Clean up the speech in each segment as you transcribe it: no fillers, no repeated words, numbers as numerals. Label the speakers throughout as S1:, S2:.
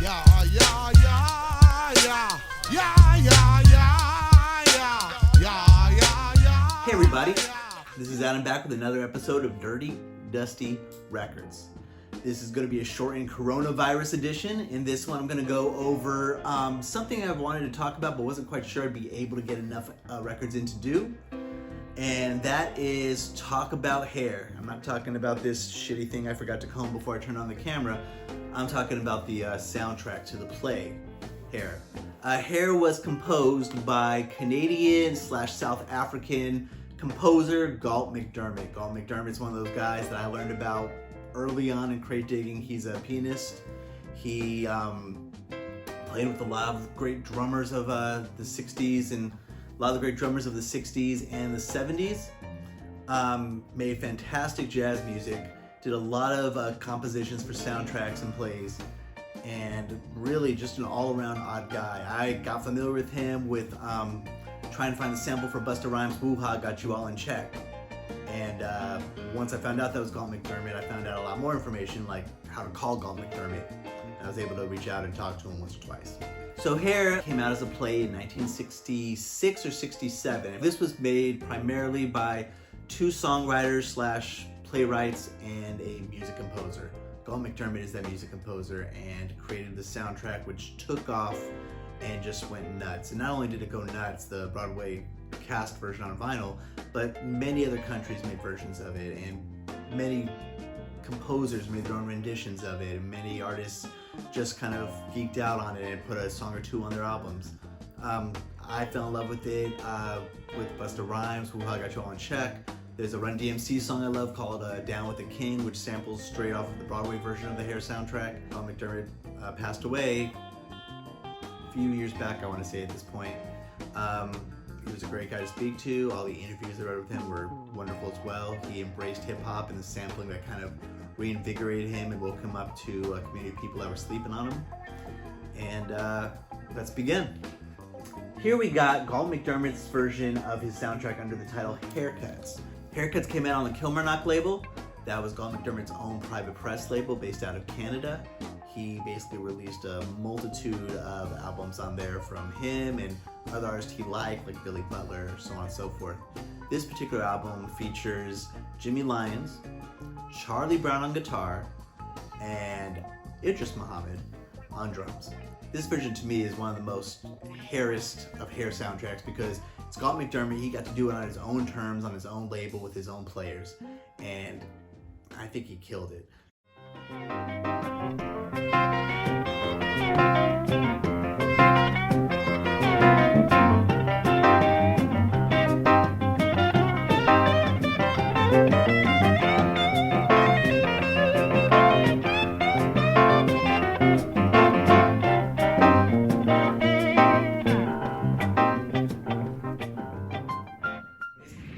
S1: yeah, yeah, yeah, yeah, yeah, yeah, yeah, yeah, yeah, yeah.
S2: Hey everybody, this is Adam back with another episode of Dirty Dusty Records. This is going to be a shortened coronavirus edition. In this one, I'm going to go over something I've wanted to talk about but wasn't quite sure I'd be able to get enough records in to do. And that is talk about hair. I'm not talking about this shitty thing I forgot to comb before I turned on the camera. I'm talking about the soundtrack to the play, Hair. Hair was composed by Canadian/South African composer Galt MacDermot. Galt MacDermot's one of those guys that I learned about early on in crate digging. He's a pianist. He played with a lot of great drummers of the 60s and a lot of the great drummers of the 60s and the 70s. Made fantastic jazz music, did a lot of compositions for soundtracks and plays, and really just an all-around odd guy. I got familiar with him with trying to find the sample for Busta Rhymes' Woo-Ha Got You All in Check. And once I found out that was Galt MacDermot, I found out a lot more information, like how to call Galt MacDermot. I was able to reach out and talk to him once or twice. So Hair came out as a play in 1966 or 67. This was made primarily by two songwriters/playwrights and a music composer. Galt MacDermot is that music composer and created the soundtrack, which took off and just went nuts. And not only did it go nuts, the Broadway cast version on vinyl, but many other countries made versions of it, and many composers made their own renditions of it, and many artists just kind of geeked out on it and put a song or two on their albums. I fell in love with it with Busta Rhymes, Woo-Ha Got You All in Check. There's a Run DMC song I love called Down with the King, which samples straight off of the Broadway version of the Hair soundtrack. Galt MacDermot passed away a few years back, I want to say at this point. He was a great guy to speak to. All the interviews I read with him were wonderful as well. He embraced hip-hop and the sampling that kind of reinvigorated him and woke him up to a community of people that were sleeping on him. And let's begin. Here we got Galt MacDermot's version of his soundtrack under the title Haircuts. Haircuts came out on the Kilmarnock label. That was Galt MacDermot's own private press label based out of Canada. He basically released a multitude of albums on there from him and other artists he liked, like Billy Butler, so on and so forth. This particular album features Jimmy Lyons, Charlie Brown on guitar, and Idris Muhammad on drums. This version to me is one of the most hairest of Hair soundtracks because it's Galt MacDermot. He got to do it on his own terms, on his own label, with his own players, and I think he killed it.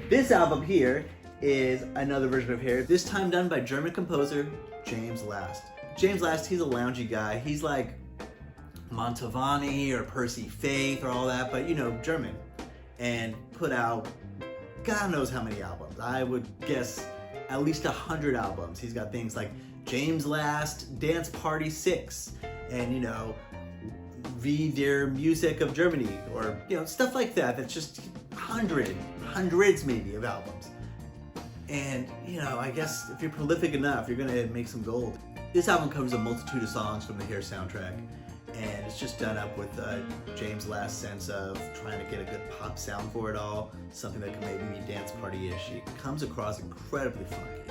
S2: This album here is another version of Hair, this time done by German composer James Last. James Last, he's a loungy guy. He's like Mantovani or Percy Faith or all that, but you know, German. And put out God knows how many albums. I would guess at least 100 albums. He's got things like James Last Dance Party 6 and, you know, Wie der Musik of Germany, or, you know, stuff like that. That's just hundreds maybe of albums. And, you know, I guess if you're prolific enough, you're gonna make some gold. This album covers a multitude of songs from the Hair soundtrack, and it's just done up with James' Last sense of trying to get a good pop sound for it all, something that can maybe be dance party-ish. It comes across incredibly funky.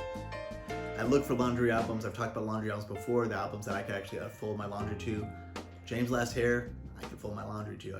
S2: I look for laundry albums. I've talked about laundry albums before, the albums that I could actually fold my laundry to. James' Last Hair, I can fold my laundry to.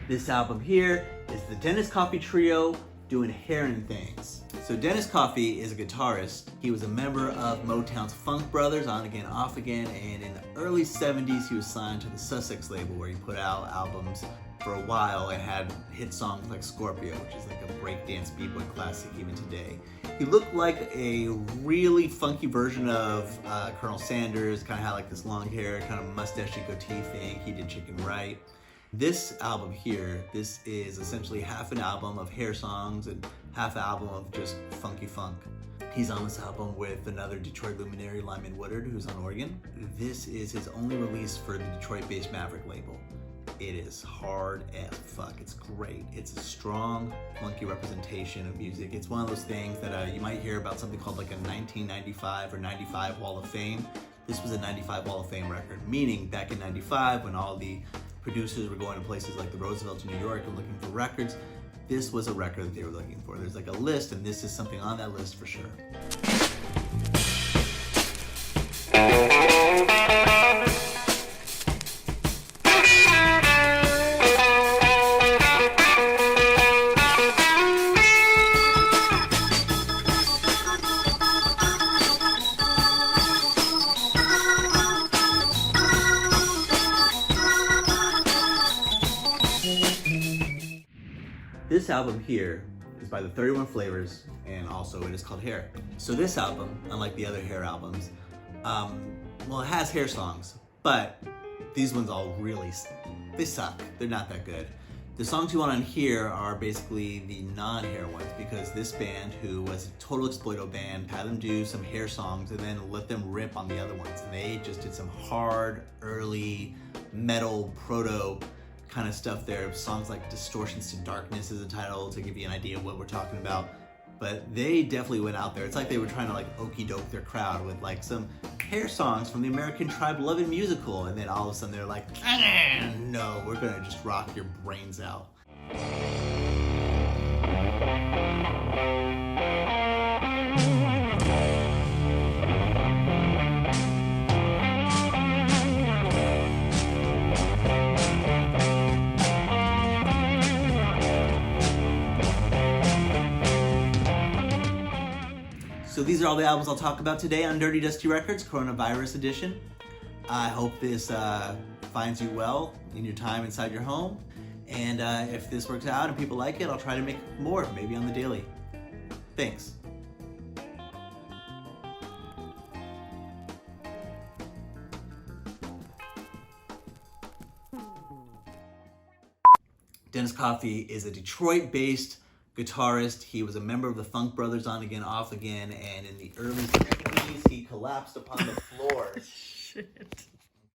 S2: This album here is the Dennis Coffey Trio doing Heron things. So Dennis Coffey is a guitarist. He was a member of Motown's Funk Brothers, On Again, Off Again, and in the early 70s he was signed to the Sussex label where he put out albums for a while and had hit songs like Scorpio, which is like a breakdance b-boy classic even today. He looked like a really funky version of Colonel Sanders, kind of had like this long hair, kind of mustachy goatee thing. He did Chicken Right. This album here, this is essentially half an album of hair songs and half album of just funky funk. He's on this album with another Detroit luminary, Lyman Woodard, who's on organ. This is his only release for the Detroit-based Maverick label. It is hard as fuck. It's great. It's a strong, funky representation of music. It's one of those things that you might hear about something called like a 1995 or 95 Wall of Fame. This was a 95 Wall of Fame record, meaning back in 95 when all the producers were going to places like the Roosevelt in New York and looking for records, this was a record that they were looking for. There's like a list, and this is something on that list for sure. This album here is by the 31 Flavors, and also it is called Hair. So this album, unlike the other Hair albums, well, it has hair songs, but these ones all really, they suck. They're not that good. The songs you want on here are basically the non-hair ones, because this band, who was a total exploito band, had them do some hair songs and then let them rip on the other ones. And they just did some hard, early metal, proto kind of stuff there. Songs like Distortions to Darkness is a title to give you an idea of what we're talking about. But they definitely went out there. It's like they were trying to like okey doke their crowd with like some hair songs from the American Tribe Lovin' musical, and then all of a sudden they're like, no, we're gonna just rock your brains out. So these are all the albums I'll talk about today on Dirty Dusty Records, Coronavirus Edition. I hope this finds you well in your time inside your home. And if this works out and people like it, I'll try to make more, maybe on the daily. Thanks. Dennis Coffey is a Detroit-based guitarist. He was a member of the Funk Brothers, On Again, Off Again, and in the early 70s he collapsed upon the floor.
S3: Shit.